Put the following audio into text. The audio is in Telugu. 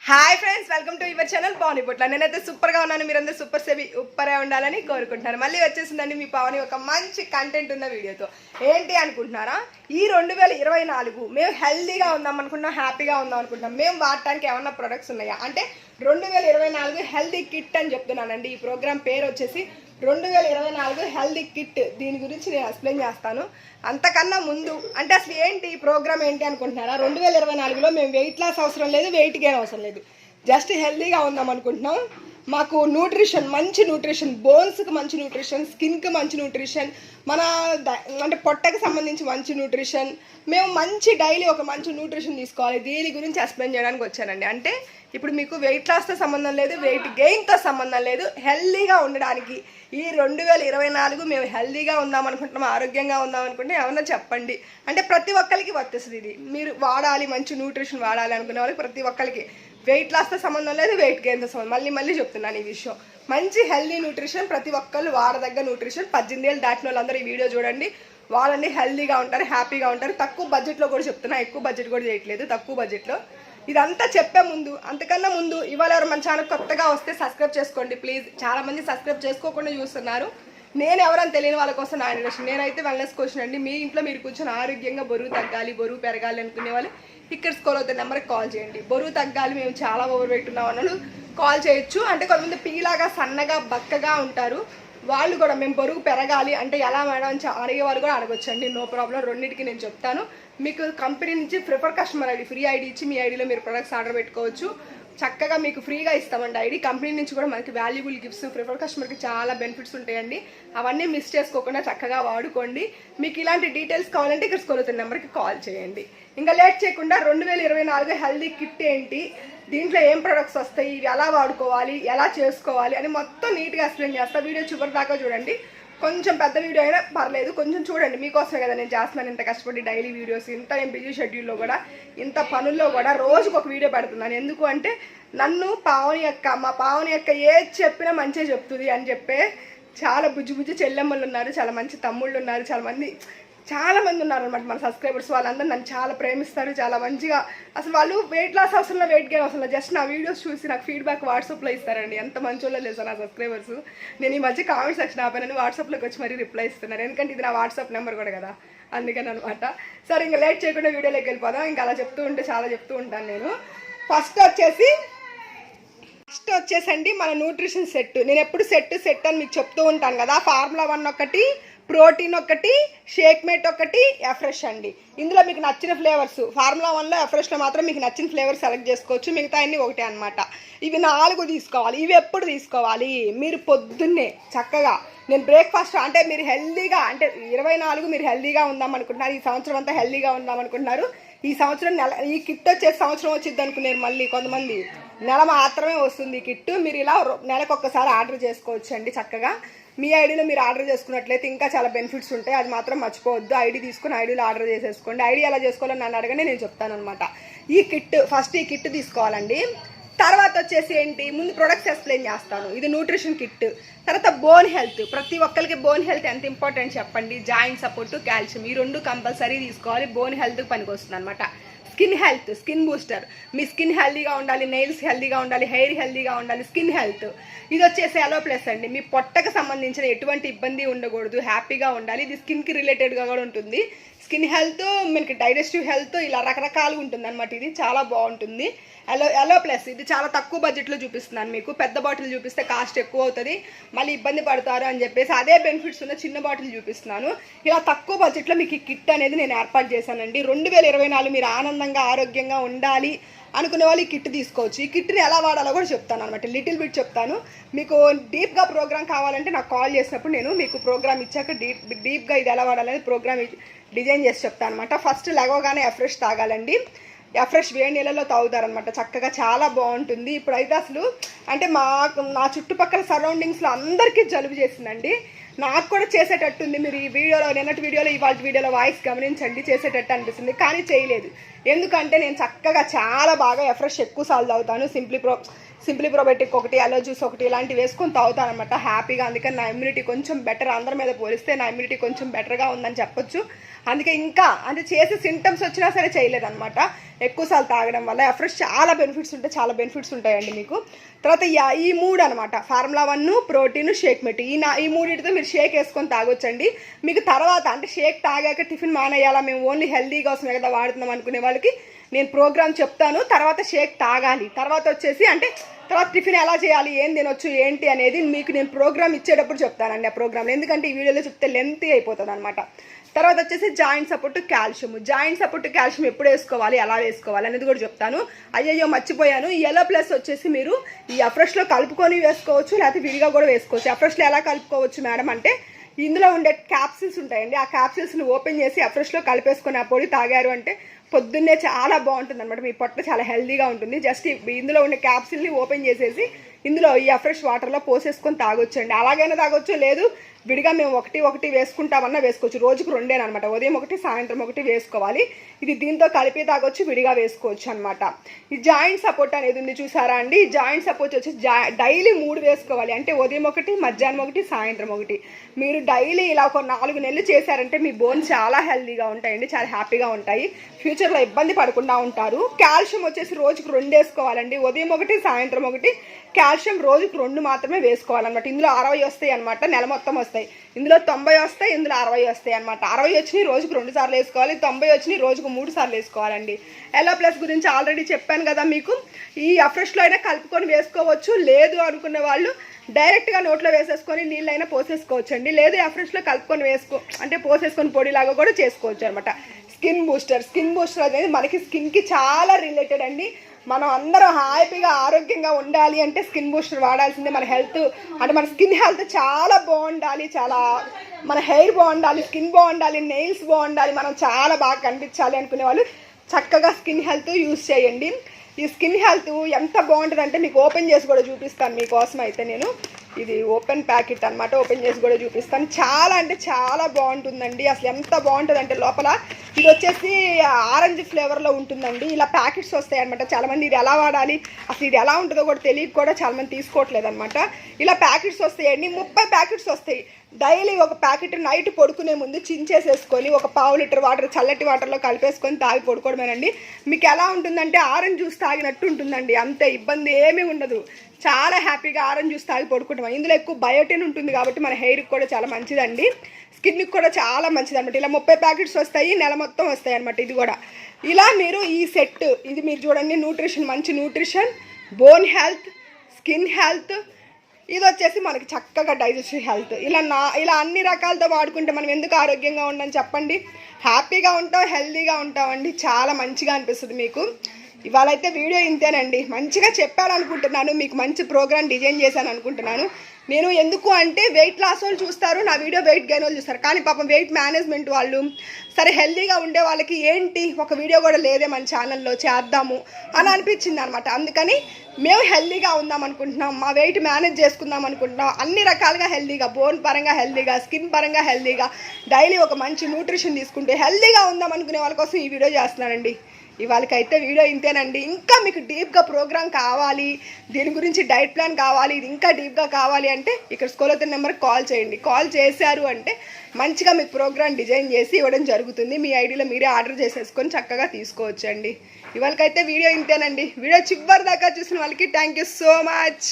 Hi friends, welcome to your channel Pavani పొట్ల. నేనైతే సూపర్గా ఉన్నాను, మీరందరూ సూపరే ఉండాలని కోరుకుంటున్నాను. మళ్ళీ వచ్చేసిందండి మీ పావని ఒక మంచి కంటెంట్ ఉన్న వీడియోతో. ఏంటి అనుకుంటున్నారా? ఈ 2024 మేము హెల్దీగా ఉందాం అనుకుంటున్నాం, హ్యాపీగా ఉందాం అనుకుంటున్నాం. మేము వాడటానికి ఏమన్నా ప్రొడక్ట్స్ ఉన్నాయా అంటే 2024 హెల్దీ కిట్ అని చెప్తున్నానండి. ఈ ప్రోగ్రామ్ పేరు వచ్చేసి 2024 హెల్దీ కిట్. దీని గురించి నేను ఎక్స్ప్లెయిన్ చేస్తాను. అంతకన్నా ముందు అంటే అసలు ఏంటి ఈ ప్రోగ్రామ్ ఏంటి అనుకుంటున్నారా? 2024లో మేము వెయిట్ లాస్ అవసరం లేదు, వెయిట్ గెయిన్ అవసరం లేదు, జస్ట్ హెల్దీగా ఉందాం అనుకుంటున్నాం. మాకు న్యూట్రిషన్, మంచి న్యూట్రిషన్, బోన్స్కి మంచి న్యూట్రిషన్, స్కిన్కి మంచి న్యూట్రిషన్, మన అంటే పొట్టకి సంబంధించి మంచి న్యూట్రిషన్, మేము మంచి డైలీ ఒక మంచి న్యూట్రిషన్ తీసుకోవాలి. దీని గురించి ఎక్స్ప్లెయిన్ చేయడానికి వచ్చానండి. అంటే ఇప్పుడు మీకు వెయిట్ లాస్తో సంబంధం లేదు, వెయిట్ గెయిన్తో సంబంధం లేదు, హెల్దీగా ఉండడానికి ఈ 2024 మేము హెల్దీగా ఉందాం అనుకుంటున్నాం, ఆరోగ్యంగా ఉందాం అనుకుంటే ఏమన్నా చెప్పండి. అంటే ప్రతి ఒక్కరికి వర్తిస్తుంది ఇది. మీరు వాడాలి, మంచి న్యూట్రిషన్ వాడాలి అనుకునే వాళ్ళకి ప్రతి ఒక్కరికి. వెయిట్ లాస్తో సంబంధం లేదు, వెయిట్ గెయిన్తో సంబంధం. మళ్ళీ చెప్తున్నాను ఈ విషయం. మంచి హెల్దీ న్యూట్రిషన్, ప్రతి ఒక్కళ్ళు వాడదగ్గ న్యూట్రిషన్. 18 ఏళ్ళు దాటిన వాళ్ళందరూ ఈ వీడియో చూడండి, వాళ్ళని హెల్దీగా ఉంటారు, హ్యాపీగా ఉంటారు. తక్కువ బడ్జెట్లో కూడా చెప్తున్నా, ఎక్కువ బడ్జెట్ కూడా చేయట్లేదు, తక్కువ బడ్జెట్లో. ఇదంతా చెప్పే ముందు, అంతకన్నా ముందు ఇవాళ ఎవరు మన ఛానల్ కొత్తగా వస్తే సబ్స్క్రైబ్ చేసుకోండి ప్లీజ్. చాలా మంది సబ్స్క్రైబ్ చేసుకోకుండా చూస్తున్నారు. నేను ఎవరని తెలియని వాళ్ళ కోసం నా ఇంట్రెస్ట్. నేనైతే వెల్నెస్ కోచ్ అండి. మీ ఇంట్లో మీరు కూర్చొని ఆరోగ్యంగా బరువు తగ్గాలి, బరువు పెరగాలి అనుకునే వాళ్ళు ఇక్కడ స్క్రోల్ అవుతున్న నెంబర్కి కాల్ చేయండి. బరువు తగ్గాలి, మేము చాలా ఓవర్ వెయిట్ ఉన్నాం అన్నలు కాల్ చేయొచ్చు. అంటే కొంతమంది పీలాగా సన్నగా బక్కగా ఉంటారు, వాళ్ళు కూడా మేము బరువు పెరగాలి అంటే ఎలా మేడం అని అడిగే వాళ్ళు కూడా అడగొచ్చండి. నో ప్రాబ్లం, రెండింటికి నేను చెప్తాను. మీకు కంపెనీ నుంచి prefer customer ID, free ID ఇచ్చి మీ ఐడిలో మీరు ప్రొడక్ట్స్ ఆర్డర్ పెట్టుకోవచ్చు. చక్కగా మీకు ఫ్రీగా ఇస్తామండి ఐడి. కంపెనీ నుంచి కూడా మనకి వాల్యుబుల్ గిఫ్ట్స్, ప్రిఫర్ కస్టమర్కి చాలా బెనిఫిట్స్ ఉంటాయండి. అవన్నీ మిస్ చేసుకోకుండా చక్కగా వాడుకోండి. మీకు ఇలాంటి డీటెయిల్స్ కావాలంటే ఇక్కడ స్క్రోల్ అవుతున్న నెంబర్కి కాల్ చేయండి. ఇంకా లేట్ చేయకుండా 2024 హెల్దీ కిట్ ఏంటి, దీంట్లో ఏం ప్రొడక్ట్స్ వస్తాయి, ఇవి ఎలా వాడుకోవాలి, ఎలా చేసుకోవాలి అని మొత్తం నీట్గా ఎక్స్ప్లెయిన్ చేస్తాను. వీడియో చివరి దాకా చూడండి. కొంచెం పెద్ద వీడియో అయినా పర్లేదు, కొంచెం చూడండి. మీకోసమే కదా నేను చేస్తున్నాను ఇంత కష్టపడి డైలీ వీడియోస్. ఇంత నేను బిజీ షెడ్యూల్లో కూడా, ఇంత పనుల్లో కూడా రోజుకు ఒక వీడియో పెడుతున్నాను. ఎందుకు అంటే నన్ను మా పావని యొక్క ఏది చెప్పినా మంచిగా చెప్తుంది అని చెప్పే చాలా బుజ్జి చెల్లెమ్మలు ఉన్నారు, చాలా మంచి తమ్ముళ్ళు ఉన్నారు, చాలా మంది ఉన్నారు అనమాట మన సబ్స్క్రైబర్స్. వాళ్ళందరూ నన్ను చాలా ప్రేమిస్తారు, చాలా మంచిగా. అసలు వాళ్ళు వెయిట్ లాస్ అవసరంలో, వెయిట్ గెయిన్ అవసరంలో, జస్ట్ నా వీడియోస్ చూసి నాకు ఫీడ్బ్యాక్ వాట్సాప్లో ఇస్తారండి. ఎంత మంచి వాళ్ళు లేదు నా సబ్స్క్రైబర్స్. నేను ఈ మధ్య కామెంట్ సెక్షన్ ఆపానని వాట్సాప్లోకి వచ్చి మరీ రిప్లై ఇస్తున్నారు, ఎందుకంటే ఇది నా వాట్సాప్ నెంబర్ కూడా కదా, అందుకని అనమాట. సరే ఇంకా లేట్ చేయకుండా వీడియోలోకి వెళ్ళిపోదాం. ఇంకా అలా చెప్తూ ఉంటాను నేను. ఫస్ట్ వచ్చేసండి మన న్యూట్రిషన్ సెట్. నేను ఎప్పుడు సెట్ అని మీకు చెప్తూ ఉంటాను కదా. ఫార్ములా 1 ఒకటి, ప్రోటీన్ ఒకటి, షేక్ మేట్ ఒకటి, ఎఫ్రెష్ అండి. ఇందులో మీకు నచ్చిన ఫ్లేవర్స్, ఫార్ములా 1లో ఎఫ్రెష్లో మాత్రం మీకు నచ్చిన ఫ్లేవర్ సెలెక్ట్ చేసుకోవచ్చు, మిగతా అన్నీ ఒకటే అనమాట. ఇవి 4 తీసుకోవాలి. ఇవి ఎప్పుడు తీసుకోవాలి? మీరు పొద్దున్నే చక్కగా, నేను బ్రేక్ఫాస్ట్ అంటే మీరు హెల్దీగా, అంటే 24 మీరు హెల్దీగా ఉందాం అనుకుంటున్నారు, ఈ సంవత్సరం అంతా హెల్దీగా ఉందాం అనుకుంటున్నారు. ఈ సంవత్సరం ఈ కిట్ వచ్చే సంవత్సరం వచ్చింది అనుకున్నారు. మళ్ళీ కొంతమంది నెల మాత్రమే వస్తుంది ఈ కిట్. మీరు ఇలా నెలకు ఒక్కసారి ఆర్డర్ చేసుకోవచ్చు అండి. చక్కగా మీ ఐడిలో మీరు ఆర్డర్ చేసుకున్నట్లయితే ఇంకా చాలా బెనిఫిట్స్ ఉంటాయి, అది మాత్రం మర్చిపోవద్దు. ఐడి తీసుకుని ఐడిలో ఆర్డర్ చేసేసుకోండి. ఐడి ఎలా చేసుకోవాలో నన్ను అడగండి, నేను చెప్తాను అనమాట. ఈ కిట్ ఫస్ట్ ఈ కిట్ తీసుకోవాలండి. తర్వాత వచ్చేసి ఏంటి, ముందు ప్రొడక్ట్స్ ఎక్స్ప్లెయిన్ చేస్తాను. ఇది న్యూట్రిషన్ కిట్. తర్వాత బోన్ హెల్త్. ప్రతి ఒక్కరికి బోన్ హెల్త్ ఎంత ఇంపార్టెంట్ చెప్పండి. జాయింట్ సపోర్ట్, కాల్షియం, ఈ 2 కంపల్సరీ తీసుకోవాలి. బోన్ హెల్త్కి పనికి వస్తుంది అనమాట. Skin health, skin booster. మీ స్కిన్ హెల్దీగా ఉండాలి, నెయిల్స్ హెల్దీగా ఉండాలి, హెయిర్ హెల్దీగా ఉండాలి, స్కిన్ హెల్త్. ఇది వచ్చేసి ఎలో ప్లస్ అండి. మీ పొట్టకు సంబంధించిన ఎటువంటి ఇబ్బంది ఉండకూడదు, హ్యాపీగా ఉండాలి. ఇది స్కిన్కి రిలేటెడ్గా కూడా ఉంటుంది. స్కిన్ హెల్త్, మనకి డైజెస్టివ్ హెల్త్, ఇలా రకరకాలుగా ఉంటుంది అనమాట. ఇది చాలా బాగుంటుంది. ఎలో ప్లస్ ఇది చాలా తక్కువ బడ్జెట్లో చూపిస్తున్నాను మీకు. పెద్ద బాటిల్ చూపిస్తే కాస్ట్ ఎక్కువ అవుతుంది, మళ్ళీ ఇబ్బంది పడతారు అని చెప్పేసి అదే బెనిఫిట్స్ ఉన్న చిన్న బాటిల్ చూపిస్తున్నాను. ఇలా తక్కువ బడ్జెట్లో మీకు ఈ కిట్ అనేది నేను ఏర్పాటు చేశానండి. 2024 మీరు ఆనందంగా ఆరోగ్యంగా ఉండాలి అనుకునే వాళ్ళు ఈ కిట్ తీసుకోవచ్చు. ఈ కిట్ని ఎలా వాడాలో కూడా చెప్తాను అనమాట, లిటిల్ బిట్ చెప్తాను. మీకు డీప్గా ప్రోగ్రామ్ కావాలంటే నాకు కాల్ చేసినప్పుడు నేను మీకు ప్రోగ్రామ్ ఇచ్చాక డీప్గా ఇది ఎలా వాడాలనేది ప్రోగ్రామ్ డిజైన్ చేసి చెప్తాను అనమాట. ఫస్ట్ లేవగానే ఎఫ్రెష్ తాగాలండి. ఎఫ్రెష్ వేడి నీళ్ళలో తాగుతారనమాట, చక్కగా చాలా బాగుంటుంది. ఇప్పుడైతే అసలు అంటే నా చుట్టుపక్కల సరౌండింగ్స్లో అందరికీ జలుబు చేసిందండి. నాకు కూడా చేసేటట్టుంది. మీరు ఈ వీడియోలో నిన్నటి వీడియోలో ఇవాళ వీడియోలో వాయిస్ గమనించండి, చేసేటట్టు అనిపిస్తుంది. కానీ చేయలేదు. ఎందుకంటే నేను చక్కగా చాలా బాగా ఎఫ్రెష్ ఎక్కువ సార్లు తాగుతాను. సింప్లీ ప్రోబయోటిక్ ఒకటి, అలో జ్యూస్ ఒకటి ఇలాంటివి వేసుకొని తాగుతాను అనమాట హ్యాపీగా. అందుకని నా ఇమ్యూనిటీ కొంచెం బెటర్, అందరి మీద పోలిస్తే నా ఇమ్యూనిటీ కొంచెం బెటర్గా ఉందని చెప్పొచ్చు. అందుకే ఇంకా అంటే చేసే సింటమ్స్ వచ్చినా సరే చేయలేదన్నమాట ఎక్కువసార్లు తాగడం వల్ల. ఎఫ్రెష్ చాలా బెనిఫిట్స్ ఉంటాయండి మీకు. తర్వాత ఈ 3 అనమాట, ఫార్ములా 1, ప్రోటీన్, షేక్ మెట్. ఈ మూడింటితో మీరు షేక్ వేసుకొని తాగొచ్చండి. మీకు తర్వాత అంటే షేక్ తాగాక టిఫిన్ మానేయాలా, మేము ఓన్లీ హెల్దీ కోసమే కదా వాడుతున్నాం అనుకునే వాళ్ళకి నేను ప్రోగ్రామ్ చెప్తాను. తర్వాత షేక్ తాగాలి, తర్వాత వచ్చేసి అంటే తర్వాత టిఫిన్ ఎలా చేయాలి, ఏం తినొచ్చు ఏంటి అనేది మీకు నేను ప్రోగ్రామ్ ఇచ్చేటప్పుడు చెప్తానండి ఆ ప్రోగ్రామ్లో. ఎందుకంటే ఈ వీడియోలో చెప్తే లెంతీ అయిపోతుంది అనమాట. తర్వాత వచ్చేసి జాయింట్ సపోర్ట్ కాల్షియం ఎప్పుడు వేసుకోవాలి, ఎలా వేసుకోవాలి అనేది కూడా చెప్తాను. అయ్యయ్యో మర్చిపోయాను, ఈ ఎల్లో ప్లస్ వచ్చేసి మీరు ఈ అఫ్రెష్లో కలుపుకొని వేసుకోవచ్చు, లేకపోతే విడిగా కూడా వేసుకోవచ్చు. అఫ్రెష్లో ఎలా కలుపుకోవచ్చు మేడం అంటే ఇందులో ఉండే క్యాప్సిల్స్ ఉంటాయండి. ఆ క్యాప్సిల్స్ని ఓపెన్ చేసి అఫ్రెష్లో కలిపేసుకొని ఆ పొడి తాగారు అంటే పొద్దున్నే చాలా బాగుంటుంది అనమాట. మీ పొట్ట చాలా హెల్దీగా ఉంటుంది. జస్ట్ ఇందులో ఉండే క్యాప్సిల్ని ఓపెన్ చేసేసి ఇందులో ఈ అఫ్రెష్ వాటర్లో పోసేసుకొని తాగొచ్చండి. అలాగైనా తాగొచ్చు, లేదు విడిగా మేము ఒకటి వేసుకుంటామన్నా వేసుకోవచ్చు. రోజుకు 2 అనమాట, ఉదయం 1 సాయంత్రం 1 వేసుకోవాలి. ఇది దీంతో కలిపి తాగొచ్చు, విడిగా వేసుకోవచ్చు అనమాట. ఈ జాయింట్ సపోర్ట్ అనేది ఉంది చూసారా అండి. ఈ జాయింట్ సపోర్ట్ వచ్చి డైలీ 3 వేసుకోవాలి. అంటే ఉదయం 1, మధ్యాహ్నం 1, సాయంత్రం 1. మీరు డైలీ ఇలా ఒక 4 నెలలు చేశారంటే మీ బోన్స్ చాలా హెల్దీగా ఉంటాయండి, చాలా హ్యాపీగా ఉంటాయి. ఫ్యూచర్లో ఇబ్బంది పడకుండా ఉంటారు. కాల్షియం వచ్చేసి రోజుకు 2 వేసుకోవాలండి, ఉదయం 1, సాయంత్రం 1. కాల్షియం రోజుకు 2 మాత్రమే వేసుకోవాలన్నమాట. ఇందులో 60 వస్తాయి అనమాట, నెల మొత్తం వస్తాయి. ఇందులో 90 వస్తాయి, ఇందులో 60 వస్తాయి అనమాట. 60 వచ్చినాయి రోజుకు 2 సార్లు వేసుకోవాలి, 90 వచ్చినాయి రోజుకు 3 సార్లు వేసుకోవాలండి. ఎల్లో ప్లస్ గురించి ఆల్రెడీ చెప్పాను కదా మీకు. ఈ అఫ్రెష్లో అయినా కలుపుకొని వేసుకోవచ్చు, లేదు అనుకునే వాళ్ళు డైరెక్ట్గా నోట్లో వేసేసుకొని నీళ్ళైనా పోసేసుకోవచ్చు అండి. లేదు అఫ్రెష్లో కలుపుకొని అంటే పోసేసుకొని పొడిలాగా కూడా చేసుకోవచ్చు అనమాట. స్కిన్ బూస్టర్ అనేది మనకి స్కిన్కి చాలా రిలేటెడ్ అండి. మనం అందరం హ్యాపీగా ఆరోగ్యంగా ఉండాలి అంటే స్కిన్ బూస్టర్ వాడాల్సిందే. మన హెల్త్ అంటే మన స్కిన్ హెల్త్ చాలా బాగుండాలి, చాలా మన హెయిర్ బాగుండాలి, స్కిన్ బాగుండాలి, నెయిల్స్ బాగుండాలి, మనం చాలా బాగా కనిపించాలి అనుకునే వాళ్ళు చక్కగా స్కిన్ హెల్త్ యూజ్ చేయండి. ఈ స్కిన్ హెల్త్ ఎంత బాగుంటుంది అంటే మీకు ఓపెన్ చేసి కూడా చూపిస్తాను మీకోసం. అయితే నేను ఇది ఓపెన్ ప్యాకెట్ అనమాట, ఓపెన్ చేసి కూడా చూపిస్తాను. చాలా అంటే చాలా బాగుంటుందండి. అసలు ఎంత బాగుంటుంది అంటే లోపల ఇది వచ్చేసి ఆరెంజ్ ఫ్లేవర్లో ఉంటుందండి. ఇలా ప్యాకెట్స్ వస్తాయి అనమాట. చాలామంది ఇది ఎలా వాడాలి, అసలు ఇది ఎలా ఉంటుందో కూడా తెలియక కూడా చాలామంది తీసుకోవట్లేదు అనమాట. ఇలా ప్యాకెట్స్ వస్తాయండి, 30 ప్యాకెట్స్ వస్తాయి. డైలీ ఒక ప్యాకెట్ నైట్ పడుకునే ముందు చించేసేసుకొని ఒక 1/2 లీటర్ వాటర్ చల్లటి వాటర్లో కలిపేసుకొని తాగి పడుకోవడమేనండి. మీకు ఎలా ఉంటుందంటే ఆరెంజ్ జ్యూస్ తాగినట్టు ఉంటుందండి, అంతే, ఇబ్బంది ఏమీ ఉండదు. చాలా హ్యాపీగా ఆరెంజ్ జ్యూస్ తాగి పడుకుంటాం. ఇందులో ఎక్కువ బయోటిన్ ఉంటుంది కాబట్టి మన హెయిర్కి కూడా చాలా మంచిదండి, స్కిన్కి కూడా చాలా మంచిది అనమాట. ఇలా 30 ప్యాకెట్స్ వస్తాయి, నెల మొత్తం వస్తాయి అనమాట. ఇది కూడా ఇలా మీరు ఈ సెట్ ఇది మీరు చూడండి, మంచి nutrition, bone health, skin health, ఇది వచ్చేసి మనకి చక్కగా డైజెస్టివ్ హెల్త్. ఇలా అన్ని రకాలతో వాడుకుంటే మనం ఎందుకు ఆరోగ్యంగా ఉండని చెప్పండి. హ్యాపీగా ఉంటాం, హెల్తీగా ఉంటామండి, చాలా మంచిగా అనిపిస్తుంది మీకు. ఇవాళ అయితే వీడియో ఇంతేనండి. మంచిగా చెప్పాలనుకుంటున్నాను, మీకు మంచి ప్రోగ్రామ్ డిజైన్ చేశాను అనుకుంటున్నాను. నేను ఎందుకు అంటే వెయిట్ లాస్ వాళ్ళు చూస్తారు, నా వీడియో వెయిట్ గెయిన్ వాళ్ళు చూస్తారు. కానీ పాపం వెయిట్ మేనేజ్మెంట్ వాళ్ళు సరే హెల్తీగా ఉండే వాళ్ళకి ఏంటి ఒక వీడియో కూడా లేదే మన ఛానల్లో చేద్దాము అని అనిపించింది అనమాట. అందుకని మేము హెల్తీగా ఉందాం అనుకుంటున్నాం, మా వెయిట్ మేనేజ్ చేసుకుందాం అనుకుంటున్నాం. అన్ని రకాలుగా హెల్తీగా, బోన్ పరంగా హెల్తీగా, స్కిన్ పరంగా హెల్తీగా, డైలీ ఒక మంచి న్యూట్రిషన్ తీసుకుంటే హెల్తీగా ఉందాం అనుకునే వాళ్ళ కోసం ఈ వీడియో చేస్తున్నానండి. ఇవాళకైతే వీడియో ఇంతేనండి. ఇంకా మీకు డీప్గా ప్రోగ్రామ్ కావాలి, దీని గురించి డైట్ ప్లాన్ కావాలి, ఇది ఇంకా డీప్గా కావాలి అంటే ఇక్కడ స్కూల్ అవుతున్న నెంబర్కి కాల్ చేయండి. కాల్ చేశారు అంటే మంచిగా మీకు ప్రోగ్రామ్ డిజైన్ చేసి ఇవ్వడం జరుగుతుంది. మీ ఐడిలో మీరే ఆర్డర్ చేసేసుకొని చక్కగా తీసుకోవచ్చండి. ఇవాళకైతే వీడియో ఇంతేనండి. వీడియో చివరి దాకా చూసిన వాళ్ళకి థ్యాంక్ యూ సో మచ్.